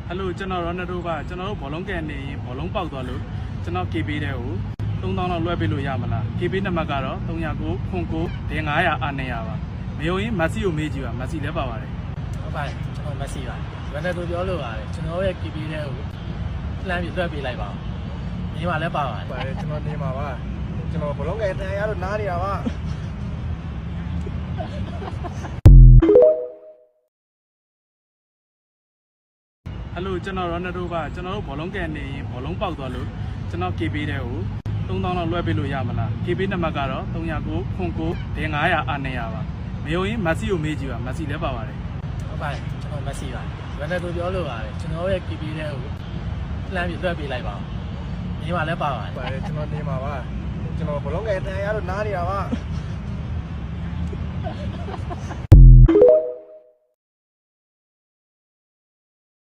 Hello ကျွန်တော် Ronaldo ပါကျွန်တော်တို့ဘောလုံးကန်နေရင်ဘောလုံးပေါက်သွားလို့ကျွန်တော် KB တဲ့ကို3000လောက်လွှဲပေးလို့ရမလား KB နံပါတ်ကတော့309ခွန်9ဒင်900အာ900ပါမယုံရင်မက်ဆီကိုမေးကြည့်ပါမက်ဆီလည်းပါပါတယ်ဟုတ်ပါတယ်ကျွန်တော်မက်ဆီပါ Ronaldo ပြောလို့ပါတယ်ကျွန်တော်ရဲ့ KB တဲ့ကိုလှမ်းပြီးလွှဲပေးလိုက်ပါညီမလည်းပါပါတယ်ကျွန်တော်နေမှာပါကျွန်တော်ဘလုံးကတန်ရတော့နားနေတာပါဟယ်လိုကျွန်တော် Ronaldo ပါကျွန်တော်တို့ဘောလုံးကန်နေရင်ဘောလုံးပေါက်သွားလို့ကျွန်တော် KB တဲ့ကို3000လောက်လွှဲပေးလို့ရမလား KB နံပါတ်ကတော့309ခွန်9ဒင်900အာ900ပါမယုံရင်မက်ဆီကိုမေးကြည့်ပါမက်ဆီလည်းပါပါတယ်ဟုတ်ပါတယ်ကျွန်တော်မက်ဆီပါ Ronaldo ပြောလို့ပါတယ်ကျွန်တော်ရဲ့ KB တဲ့ကိုလှမ်းပြီးလွှဲပေးလိုက်ပါညီမလည်းပါပါတယ်ကျွန်တော်နေမှာပါကျွန်တော်ဘလုံးကတန်ရတော့နားနေတာပါ